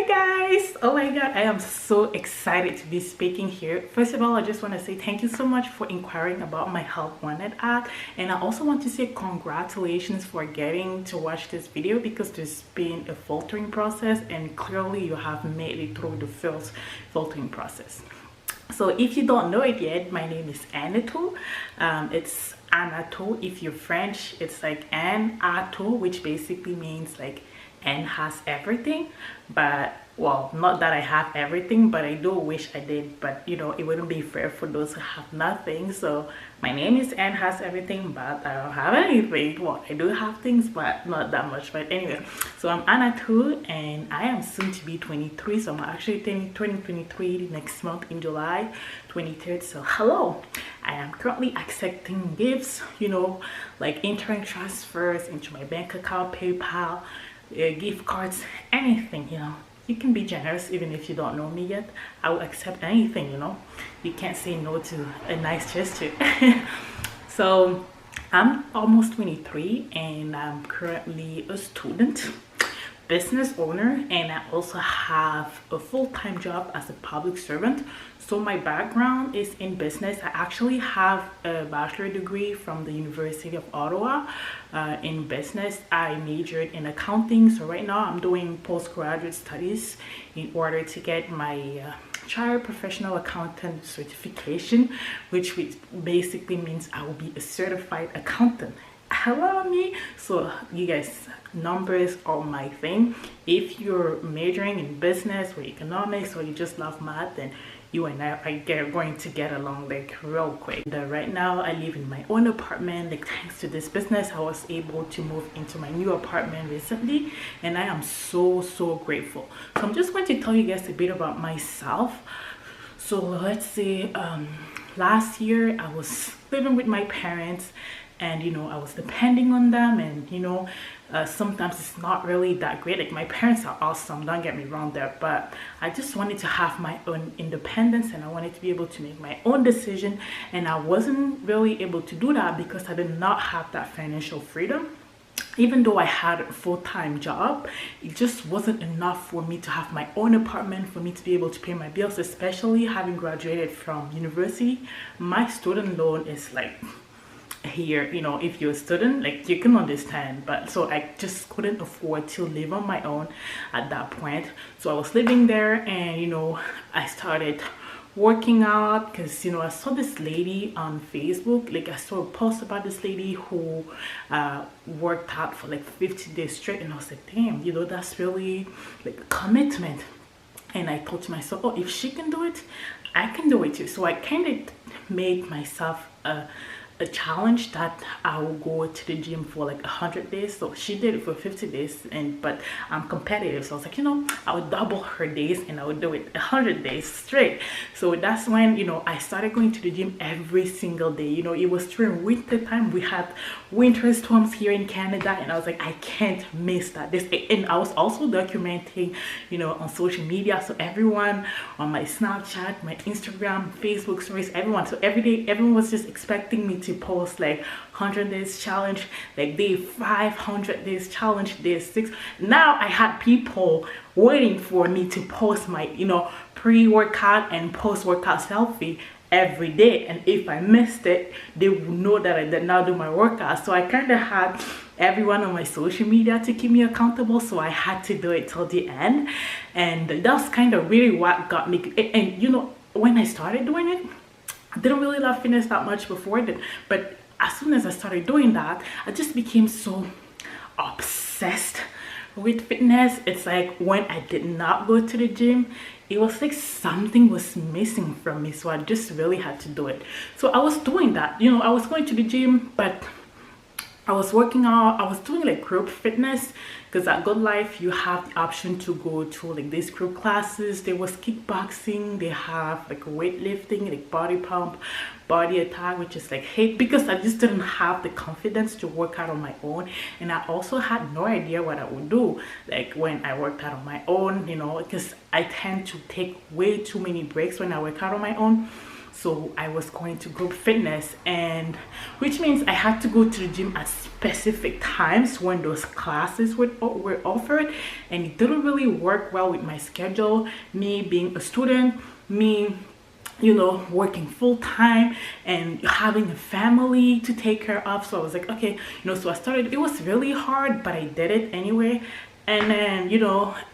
guys, oh my god, I am so excited to be speaking here. First of all, I just want to say thank you so much for inquiring about my Help Wanted ad, and I also want to say congratulations for getting to watch this video because there's been a filtering process and clearly you have made it through the filtering process. So if you don't know it yet, my name is Anatole. It's Anatole. If you're French, it's like Anatole, which basically means like N has everything. But well, not that I have everything, but I do wish I did. But you know, it wouldn't be fair for those who have nothing. So my name is N has everything, but I don't have anything. Well, I do have things, but not that much. But anyway, so I'm Anatole and I am soon to be 23. So I'm actually turning 23 next month in July 23rd. So hello, I am currently accepting gifts, you know, like internet transfers into my bank account, PayPal, gift cards, anything, you know. You can be generous even if you don't know me yet. I will accept anything, you know. You can't say no to a nice gesture. So I'm almost 23 and I'm currently a student, business owner, and I also have a full-time job as a public servant. So my background is in business. I actually have a bachelor degree from the University of Ottawa in business. I majored in accounting, so right now I'm doing postgraduate studies in order to get my Chartered Professional Accountant certification, which basically means I will be a certified accountant. Hello me. So you guys, numbers are my thing. If you're majoring in business or economics or you just love math, then you and I are going to get along like real quick. And, right now I live in my own apartment. Like thanks to this business, I was able to move into my new apartment recently, and I am so grateful. So I'm just going to tell you guys a bit about myself. So let's say last year I was living with my parents, and you know, I was depending on them, and you know, sometimes it's not really that great. Like my parents are awesome, don't get me wrong there, but I just wanted to have my own independence and I wanted to be able to make my own decision, and I wasn't really able to do that because I did not have that financial freedom. Even though I had a full-time job, it just wasn't enough for me to have my own apartment, for me to be able to pay my bills, especially having graduated from university. My student loan is like, here, you know, if you're a student, like you can understand, but so I just couldn't afford to live on my own at that point. So I was living there, and you know, I started working out because you know, I saw this lady on Facebook. Like I saw a post about this lady who worked out for like 50 days straight, and I was like, damn, you know, that's really like a commitment. And I thought to myself, oh, if she can do it, I can do it too. So I kind of made myself a challenge that I will go to the gym for like 100 days. So she did it for 50 days, but I'm competitive, so I was like, you know, I would double her days and I would do it 100 days straight. So that's when, you know, I started going to the gym every single day. You know, it was during winter time. We had winter storms here in Canada, and I was like, I can't miss that. And I was also documenting, you know, on social media. So everyone on my Snapchat, my Instagram, Facebook stories, everyone. So every day, everyone was just expecting me to post like 100 days challenge, like day 500 days challenge, day 6. Now I had people waiting for me to post my, you know, pre-workout and post-workout selfie every day, and if I missed it, they would know that I did not do my workout. So I kind of had everyone on my social media to keep me accountable, so I had to do it till the end. And that's kind of really what got me. And you know, when I started doing it, I didn't really love fitness that much before that, but as soon as I started doing that, I just became so obsessed with fitness. It's like when I did not go to the gym, it was like something was missing from me, so I just really had to do it. So I was doing that, you know, I was going to the gym, but I was working out. I was doing like group fitness because at Good Life you have the option to go to like these group classes. There was kickboxing, they have like weightlifting, like body pump, body attack, which is like hate, because I just didn't have the confidence to work out on my own, and I also had no idea what I would do like when I worked out on my own, you know, because I tend to take way too many breaks when I work out on my own. So I was going to group fitness, and which means I had to go to the gym at specific times when those classes were offered, and it didn't really work well with my schedule, me being a student, me working full-time and having a family to take care of. So I was like, okay, so I started. It was really hard, but I did it anyway. And then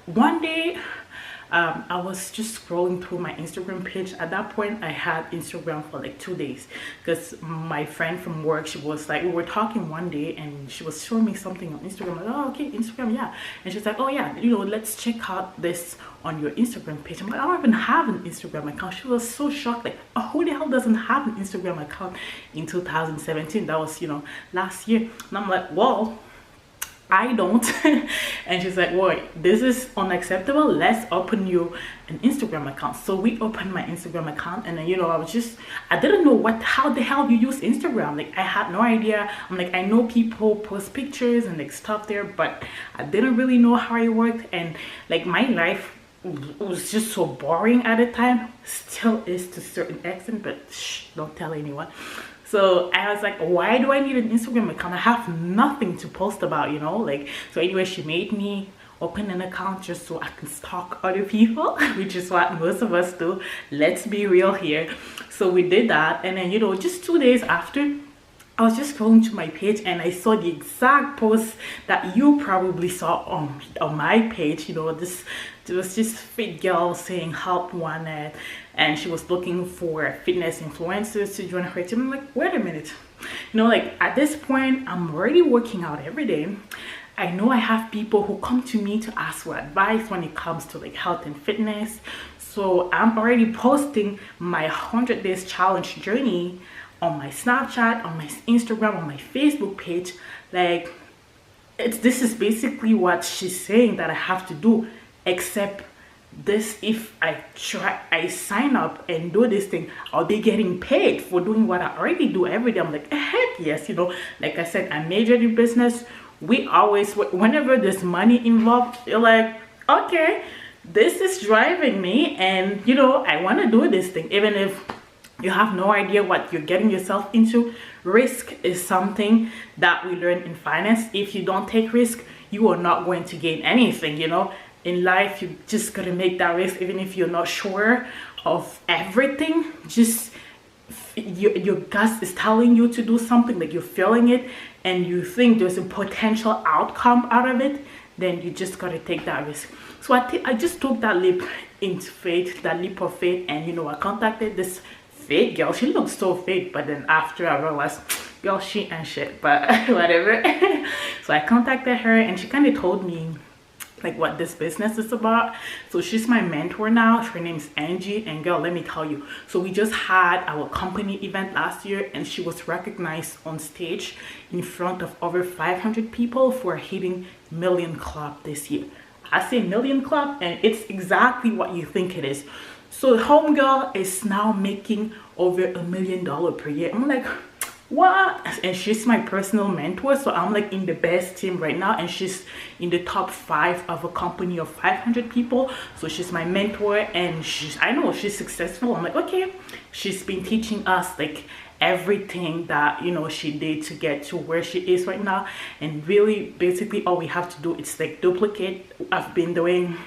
one day I was just scrolling through my Instagram page. At that point, I had Instagram for like 2 days because my friend from work, she was like, we were talking one day and she was showing me something on Instagram. Like, oh, okay, Instagram, yeah. And she's like, oh yeah, let's check out this on your Instagram page. I'm like, I don't even have an Instagram account. She was so shocked, like, oh, who the hell doesn't have an Instagram account in 2017? That was, last year. And I'm like, well, I don't. And she's like, "Wait, this is unacceptable. Let's open you an Instagram account." So we opened my Instagram account, and then I didn't know how the hell you use Instagram. Like, I had no idea. I'm like, I know people post pictures and like stuff there, but I didn't really know how it worked. And like, my life was just so boring at the time. Still is to a certain extent, but shh, don't tell anyone. So I was like, why do I need an Instagram account? I have nothing to post about, like. So anyway, she made me open an account just so I can stalk other people, which is what most of us do. Let's be real here. So we did that, and then just 2 days after, I was just scrolling to my page and I saw the exact post that you probably saw on my page. There was this fit girl saying help wanted, and she was looking for fitness influencers to join her team. I'm like, wait a minute, like, at this point, I'm already working out every day. I know I have people who come to me to ask for advice when it comes to like health and fitness. So I'm already posting my 100 days challenge journey on my Snapchat, on my Instagram, on my Facebook page. Like, this is basically what she's saying that I have to do, except this, if I sign up and do this thing, I'll be getting paid for doing what I already do every day. I'm like, heck yes. Like I said, I majored in business. We always, whenever there's money involved, you're like, okay, this is driving me, and I want to do this thing, even if you have no idea what you're getting yourself into. Risk is something that we learn in finance. If you don't take risk, you are not going to gain anything. In life, you just gotta make that risk, even if you're not sure of everything. Just your gut is telling you to do something, like you're feeling it and you think there's a potential outcome out of it, then you just gotta take that risk. So I just took that leap into faith, that leap of faith, and I contacted this fake girl. She looked so fake, but then after I realized, girl, she ain't shit, but whatever. So I contacted her, and she kind of told me like what this business is about. So she's my mentor now. Her name's Angie, and girl, let me tell you, so we just had our company event last year, and she was recognized on stage in front of over 500 people for hitting Million Club this year. I say Million Club, and it's exactly what you think it is. So homegirl is now making over $1 million per year. I'm like, what? And she's my personal mentor, so I'm like in the best team right now, and she's in the top 5 of a company of 500 people. So she's my mentor, and I know she's successful. I'm like, okay, she's been teaching us like everything that she did to get to where she is right now, and really basically all we have to do is like duplicate. I've been doing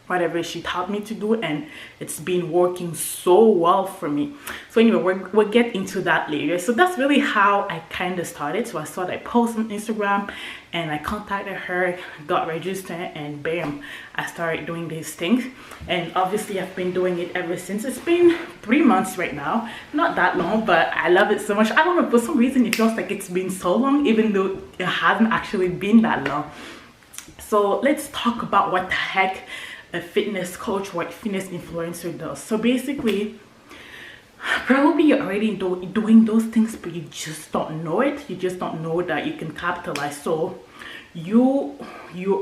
whatever she taught me to do, and it's been working so well for me. So anyway, we'll get into that later. So that's really how I kind of started. So I saw that post on Instagram, and I contacted her, got registered, and bam, I started doing these things. And obviously I've been doing it ever since. It's been 3 months right now, not that long, but I love it so much. I don't know, for some reason it feels like it's been so long, even though it hasn't actually been that long. So let's talk about what the heck a fitness coach or a fitness influencer does. So basically, probably you're already doing those things, but you just don't know it. You just don't know that you can capitalize. So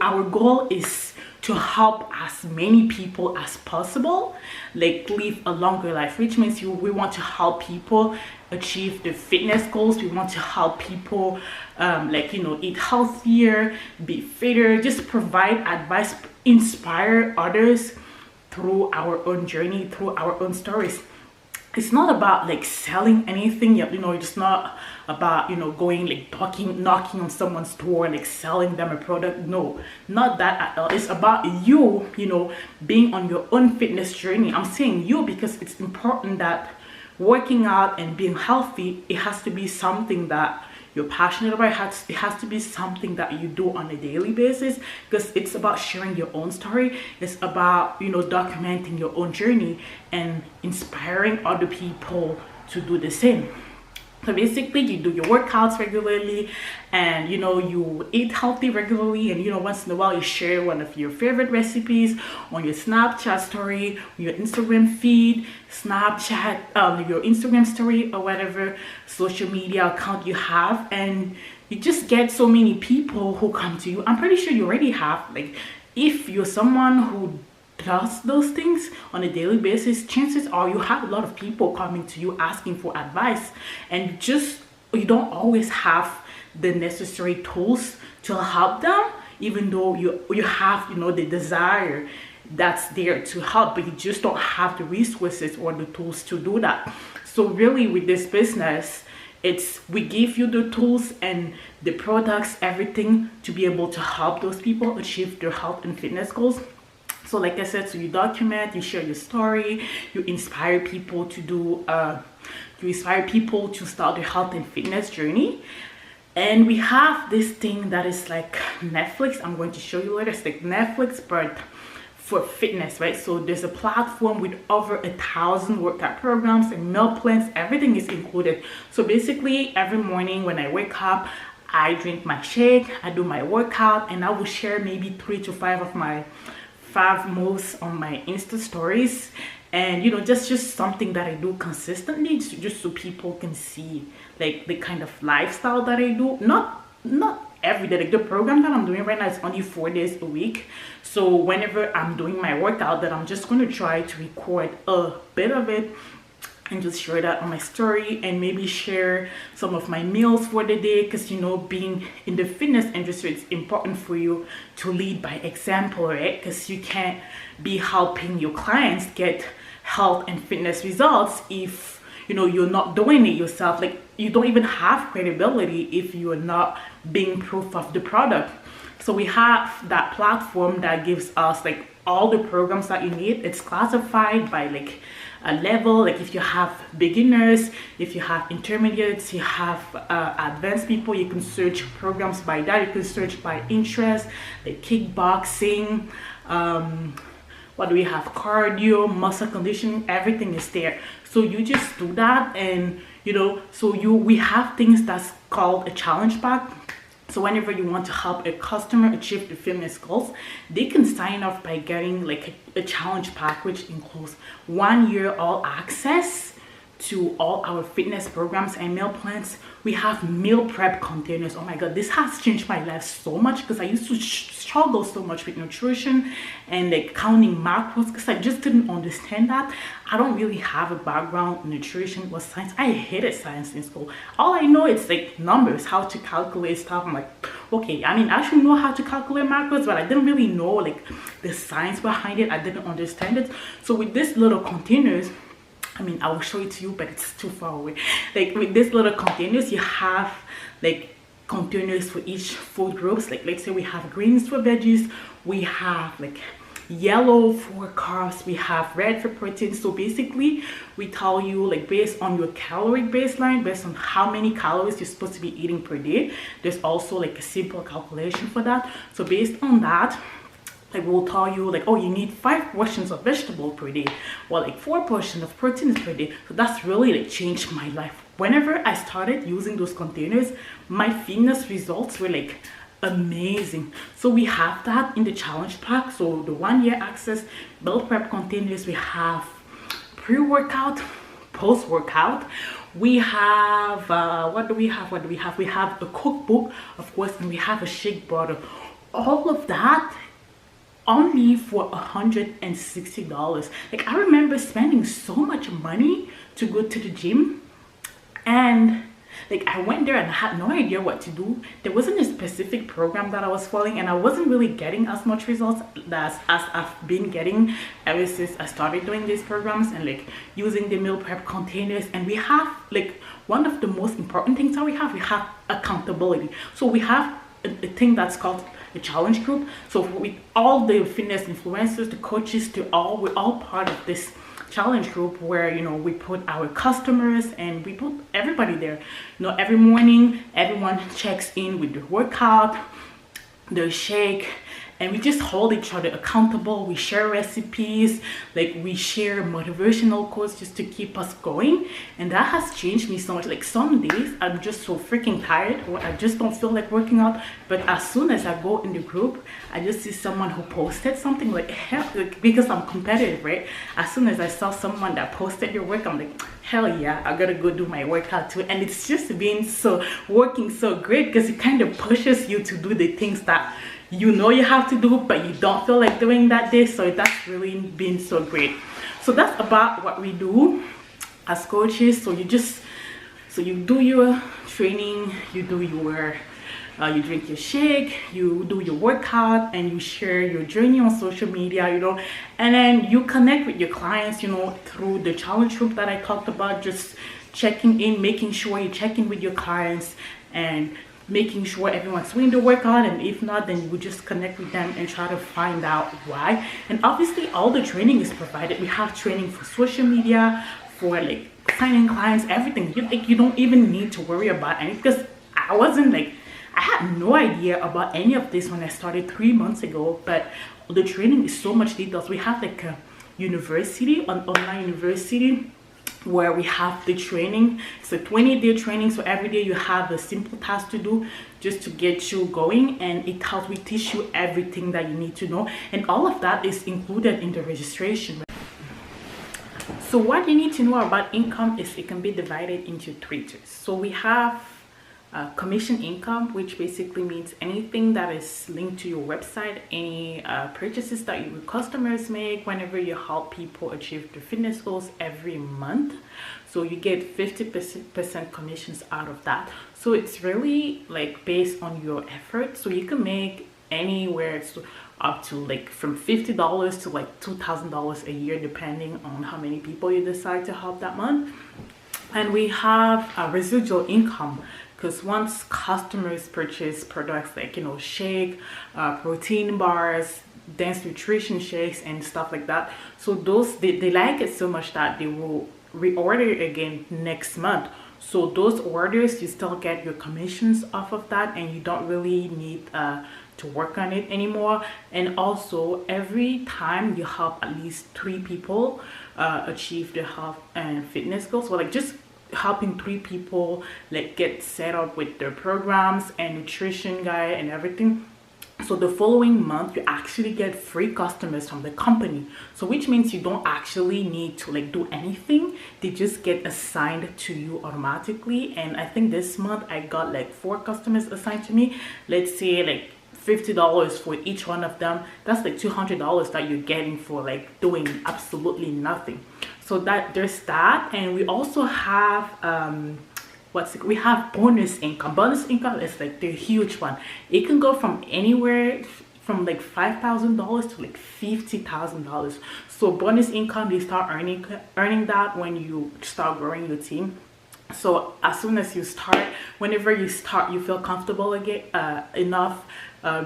our goal is to help as many people as possible like live a longer life, which means we want to help people achieve their fitness goals. We want to help people eat healthier, be fitter, just provide advice, inspire others through our own journey, through our own stories. it's not about like selling anything. You know, it's not about, you know, going like knocking on someone's door, like selling them a product. No, not that at all. It's about you, you know, being on your own fitness journey. I'm saying you because it's important that working out and being healthy, it has to be something that you're passionate about. It has to be something that you do on a daily basis, because it's about sharing your own story. It's about, you know, documenting your own journey and inspiring other people to do the same. So basically, you do your workouts regularly, and, you know, you eat healthy regularly, and, you know, once in a while you share one of your favorite recipes on your Snapchat story, your Instagram feed, your Instagram story, or whatever social media account you have, and you just get so many people who come to you. I'm pretty sure you already have, like, if you're someone who does those things on a daily basis, chances are you have a lot of people coming to you asking for advice, and you don't always have the necessary tools to help them, even though you have, you know, the desire that's there to help, but you just don't have the resources or the tools to do that. So really, with this business, we give you the tools and the products, everything, to be able to help those people achieve their health and fitness goals. So like I said, so you document, you share your story, you inspire people to start their health and fitness journey. And we have this thing that is like Netflix. I'm going to show you later. It's like Netflix, but for fitness, right? So there's a platform with over 1,000 workout programs and meal plans. Everything is included. So basically, every morning when I wake up, I drink my shake, I do my workout, and I will share maybe 3 to 5 of my 5 moves on my Insta stories. And, you know, just something that I do consistently, just so people can see like the kind of lifestyle that I do. Not every day. Like the program that I'm doing right now is only 4 days a week. So whenever I'm doing my workout, that I'm just going to try to record a bit of it and just share that on my story, and maybe share some of my meals for the day, because, you know, being in the fitness industry, it's important for you to lead by example, right? Because you can't be helping your clients get health and fitness results if, you know, you're not doing it yourself. Like, you don't even have credibility if you're not being proof of the product. So we have that platform that gives us like all the programs that you need. It's classified by like a level, like if you have beginners, if you have intermediates, you have advanced people, you can search programs by that. You can search by interest, like kickboxing, what do we have, cardio, muscle conditioning, everything is there. So you just do that, and, you know, so we have things that's called a challenge pack. So whenever you want to help a customer achieve the fitness goals, they can sign up by getting like a challenge pack, which includes 1 year all access to all our fitness programs and meal plans. We have meal prep containers. Oh my god, this has changed my life so much, because I used to struggle so much with nutrition and like counting macros, because I just didn't understand that. I don't really have a background in nutrition or science. I hated science in school. All I know is like numbers, how to calculate stuff. I'm like, okay, I mean, I should know how to calculate macros, but I didn't really know like the science behind it. I didn't understand it. So with these little containers, I mean, I will show it to you, but it's too far away. Like with these little containers, you have like containers for each food groups. Like let's say we have greens for veggies, we have like yellow for carbs, we have red for protein. So basically, we tell you like based on your calorie baseline, based on how many calories you're supposed to be eating per day. There's also like a simple calculation for that. So based on that, like we'll tell you like, oh, you need 5 portions of vegetable per day, or like 4 portions of proteins per day. So that's really like changed my life. Whenever I started using those containers, my fitness results were like amazing. So we have that in the challenge pack. So the 1 year access, meal prep containers, we have pre-workout, post-workout. We have what do we have? We have a cookbook, of course, and we have a shake bottle. All of that only for $160. Like I remember spending so much money to go to the gym, and Like I went there and I had no idea what to do. There wasn't a specific program that I was following, and I wasn't really getting as much results as I've been getting ever since I started doing these programs and like using the meal prep containers. And we have like one of the most important things that we have accountability. So we have a thing that's called the challenge group. So with all the fitness influencers, the coaches, we're all part of this challenge group where, you know, we put our customers and we put everybody there. You know, every morning everyone checks in with the workout, the shake, and we just hold each other accountable. We share recipes, like we share motivational quotes just to keep us going. And that has changed me so much. Like some days I'm just so freaking tired, or I just don't feel like working out, but as soon as I go in the group, I just see someone who posted something, like hell, like, because I'm competitive, right? As soon as I saw someone that posted your work, I'm like, hell yeah, I gotta go do my workout too. And it's just been working so great, because it kind of pushes you to do the things that you know you have to do but you don't feel like doing that day. So that's really been so great. So that's about what we do as coaches. So you do your training, you do your you drink your shake, you do your workout, and you share your journey on social media, you know, and then you connect with your clients, you know, through the challenge group that I talked about, just checking in, making sure you check in with your clients and making sure everyone's doing the workout, and if not, then you would just connect with them and try to find out why. And obviously all the training is provided. We have training for social media, for like finding clients, everything. You don't even need to worry about anything, because I had no idea about any of this when I started 3 months ago. But the training is so much details. We have like a university, an online university, where we have the training. It's a 20-day training, so every day you have a simple task to do just to get you going, and it helps we teach you everything that you need to know, and all of that is included in the registration. So what you need to know about income is it can be divided into 3 tiers. So we have commission income, which basically means anything that is linked to your website, any purchases that your customers make whenever you help people achieve their fitness goals every month. So you get 50% commissions out of that. So it's really like based on your effort. So you can make anywhere up to like from $50 to like $2,000 a year, depending on how many people you decide to help that month. And we have a residual income, because once customers purchase products like, you know, shake, protein bars, dense nutrition shakes and stuff like that, so those they like it so much that they will reorder again next month. So those orders, you still get your commissions off of that, and you don't really need to work on it anymore. And also every time you help at least 3 people achieve their health and fitness goals, so like just helping 3 people like get set up with their programs and nutrition guide and everything, so the following month you actually get free customers from the company. So which means you don't actually need to like do anything, they just get assigned to you automatically. And I think this month I got like 4 customers assigned to me. Let's say like $50 for each one of them. That's like $200 that you're getting for like doing absolutely nothing. So that there's that. And we also have we have bonus income. Bonus income is like the huge one. It can go from anywhere from like $5,000 to like $50,000. So bonus income, you start earning that when you start growing your team. So as soon as you start, whenever you start, you feel comfortable again enough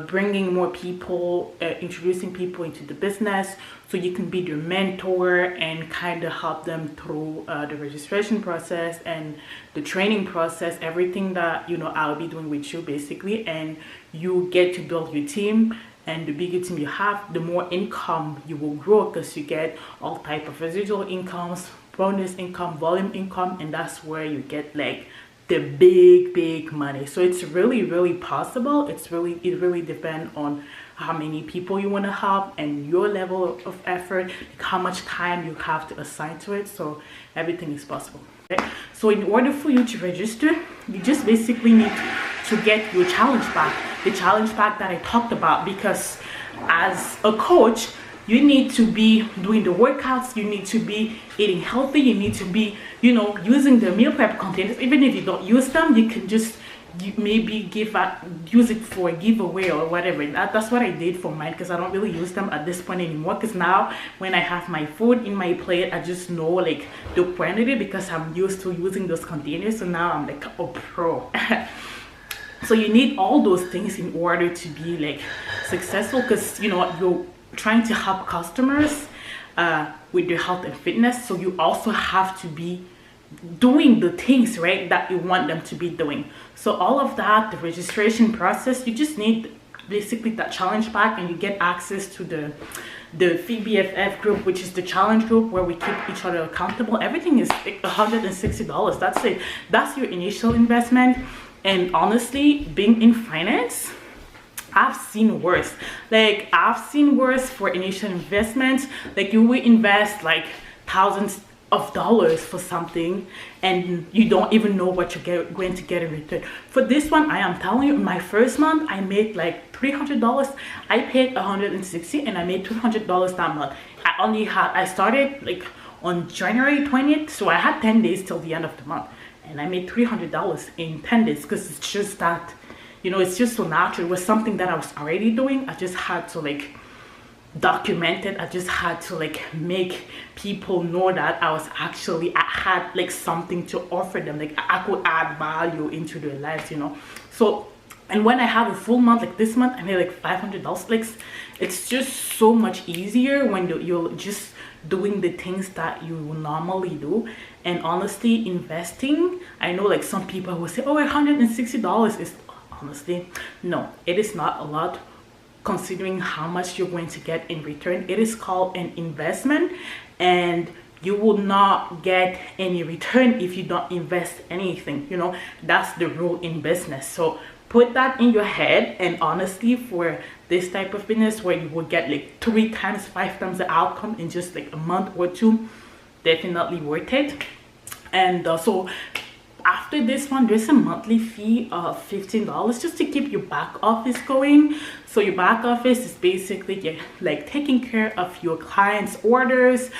bringing more people, introducing people into the business, so you can be their mentor and kind of help them through the registration process and the training process, everything that, you know, I'll be doing with you basically. And you get to build your team, and the bigger team you have, the more income you will grow, because you get all type of residual incomes, bonus income, volume income, and that's where you get like the big money. So it's really possible. It really depends on how many people you want to help and your level of effort, like how much time you have to assign to it. So everything is possible. Okay? So in order for you to register, you just basically need to get your challenge pack, the challenge pack that I talked about, because as a coach, you need to be doing the workouts, you need to be eating healthy, you need to be, you know, using the meal prep containers. Even if you don't use them, you can just maybe use it for a giveaway or whatever. That's what I did for mine, because I don't really use them at this point anymore, because now when I have my food in my plate, I just know like the quantity, because I'm used to using those containers. So now I'm like a pro. So you need all those things in order to be like successful, because you know you're trying to help customers with their health and fitness. So you also have to be doing the things, right, that you want them to be doing. So all of that, the registration process, you just need basically that challenge pack, and you get access to the FitBFF group, which is the challenge group where we keep each other accountable. Everything is like $160. That's it. That's your initial investment. And honestly, being in finance, I've seen worse. Like, I've seen worse for initial investments. Like, you will invest like thousands of dollars for something, and you don't even know what you're going to get in return. For this one, I am telling you, my first month I made like $300. I paid $160 and I made $200 that month. I started like on January 20th, so I had 10 days till the end of the month, and I made $300 in 10 days, because it's just that, you know, it's just so natural. It was something that I was already doing. I just had to like document it. I just had to like make people know that I had like something to offer them. Like, I could add value into their lives, you know. So, and when I have a full month, like this month, I made like $500. Like, it's just so much easier when you're just doing the things that you normally do. And honestly, investing, I know like some people will say, oh, $160 is, honestly, no, it is not a lot considering how much you're going to get in return. It is called an investment, and you will not get any return if you don't invest anything. You know, that's the rule in business. So put that in your head. And honestly, for this type of business where you will get like 3 times, 5 times the outcome in just like a month or two, definitely worth it. And so after this one, there's a monthly fee of $15 just to keep your back office going. So your back office is basically like taking care of your clients' orders,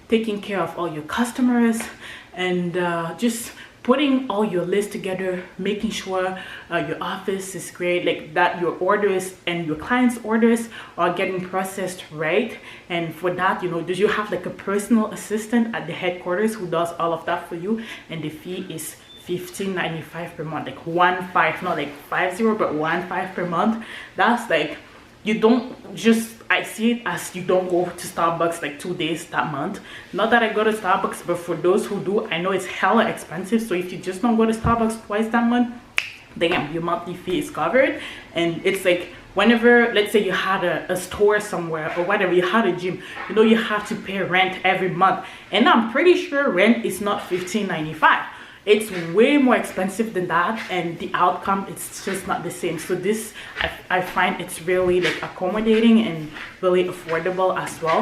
taking care of all your customers, and just putting all your lists together, making sure your office is great, like that your orders and your clients' orders are getting processed right. And for that, you know, you have like a personal assistant at the headquarters who does all of that for you, and the fee is $15.95 per month, like 1.5, not like 50, but 1.5 per month. That's like, you don't just, I see it as you don't go to Starbucks like 2 days that month. Not that I go to Starbucks, but for those who do, I know it's hella expensive. So if you just don't go to Starbucks twice that month, damn, your monthly fee is covered. And it's like, whenever, let's say you had a store somewhere or whatever, you had a gym, you know, you have to pay rent every month. And I'm pretty sure rent is not $15.95. It's way more expensive than that, and the outcome, it's just not the same. So this, I find it's really like accommodating and really affordable as well.